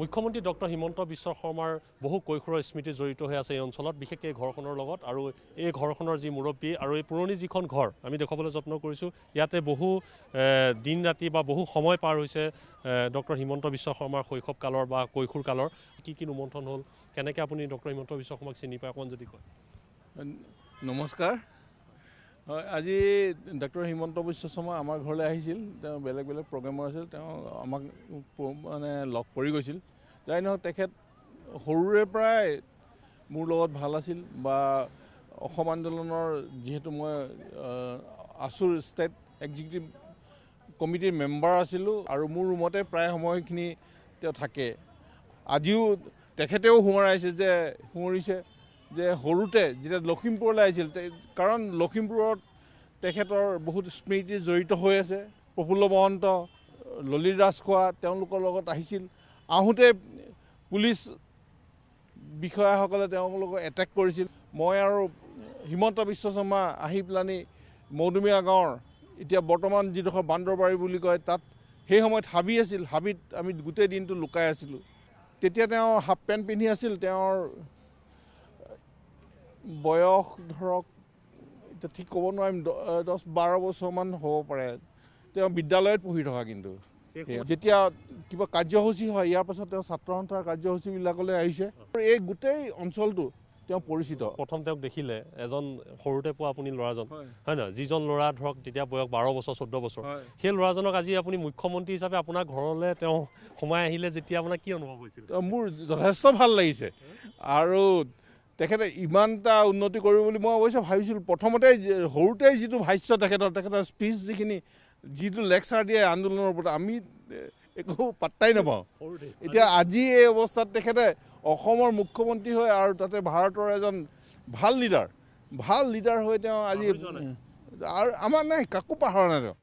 মুখ্যমন্ত্ৰী ডক্টৰ হিমন্ত বিশ্ব শৰ্মাৰ বহু কৈশোৰৰ স্মৃতি জড়িত হৈ আছে এই অঞ্চলত, বিশেষকৈ এই ঘৰখনৰ লগত। আৰু এই ঘৰখনৰ যি মুৰব্বী আৰু এই পুৰণি যিখন ঘৰ আমি দেখুৱাবলৈ যত্ন কৰিছোঁ, ইয়াতে বহু দিন ৰাতি বা বহু সময় পাৰ হৈছে ডক্টৰ হিমন্ত বিশ্ব শৰ্মাৰ শৈশৱ কালৰ বা কৈশোৰ কালৰ। কি ৰোমন্থন হ'ল, কেনেকৈ আপুনি ডক্টৰ হিমন্ত বিশ্ব শৰ্মাক চিনি পায় অকণমান যদি কয়। নমস্কাৰ। হয়, আজি ডক্টৰ হিমন্ত বিশ্ব শৰ্মা আমাৰ ঘৰলৈ আহিছিল। তেওঁ বেলেগ বেলেগ প্ৰগ্ৰেমৰ আছিল, তেওঁ আমাক মানে লগ কৰি গৈছিল। যাই নহওক তেখেত সৰুৰে পৰাই মোৰ লগত ভাল আছিল বা অসম আন্দোলনৰ যিহেতু মই আছুৰ ষ্টেট এক্সিকিউটিভ কমিটিৰ মেম্বাৰ আছিলোঁ আৰু মোৰ ৰুমতে প্ৰায় সময়খিনি তেওঁ থাকে। আজিও তেখেতেও সোঁৱৰিছে যে সৰুতে যেতিয়া লখিমপুৰলৈ আহিছিল, কাৰণ লখিমপুৰত তেখেতৰ বহুত স্মৃতি জড়িত হৈ আছে। প্ৰফুল্ল মহন্ত, ললিত ৰাজখোৱা তেওঁলোকৰ লগত আহিছিল। আহোঁতে পুলিচ বিষয়াসকলে তেওঁলোকক এটেক কৰিছিল। মই আৰু হিমন্ত বিশ্ব শৰ্মা আহি পেলানি মৌডুমীয়া গাঁৱৰ এতিয়া বৰ্তমান যিডোখৰ বান্দৰবাৰী বুলি কয়, তাত সেই সময়ত হাবি আছিল। হাবিত আমি গোটেই দিনটো লুকাই আছিলোঁ। তেতিয়া তেওঁ হাফ পেণ্ট পিন্ধি আছিল। তেওঁৰ বয়স ধৰক এতিয়া ঠিক ক'ব নোৱাৰিম, 10-12 বছৰমান হ'ব পাৰে। তেওঁ বিদ্যালয়ত পঢ়ি থকা, কিন্তু যেতিয়া কিবা কাৰ্যসূচী হয় ইয়াৰ পাছত তেওঁ ছাত্ৰ সন্থাৰ কাৰ্যসূচীবিলাকলৈ আহিছে। এই গোটেই অঞ্চলটো তেওঁ পৰিচিত। প্ৰথম তেওঁক দেখিলে এজন সৰুতে পোৱা আপুনি ল'ৰাজন, হয় নহয়, যিজন ল'ৰা ধৰক তেতিয়া বয়স 12 বছৰ 14 বছৰ, সেই ল'ৰাজনক আজি আপুনি মুখ্যমন্ত্ৰী হিচাপে আপোনাৰ ঘৰলৈ তেওঁ সোমাই আহিলে, যেতিয়া আপোনাৰ কি অনুভৱ হৈছিল? মোৰ যথেষ্ট ভাল লাগিছে। আৰু তেখেতে ইমান এটা উন্নতি কৰিব বুলি মই অৱশ্যে ভাবিছিলোঁ। প্ৰথমতে সৰুতেই যিটো ভাষ্য তেখেতৰ স্পীচ যিটো লেকচাৰ দিয়ে আন্দোলনৰ ওপৰত, আমি একো পাত্তাই নাপাওঁ। এতিয়া আজি এই অৱস্থাত তেখেতে অসমৰ মুখ্যমন্ত্ৰী হৈ আৰু তাতে ভাৰতৰ এজন ভাল লিডাৰ হৈ তেওঁ আজি আৰু আমাৰ নাই, কাকো পাহৰা নাই তেওঁ।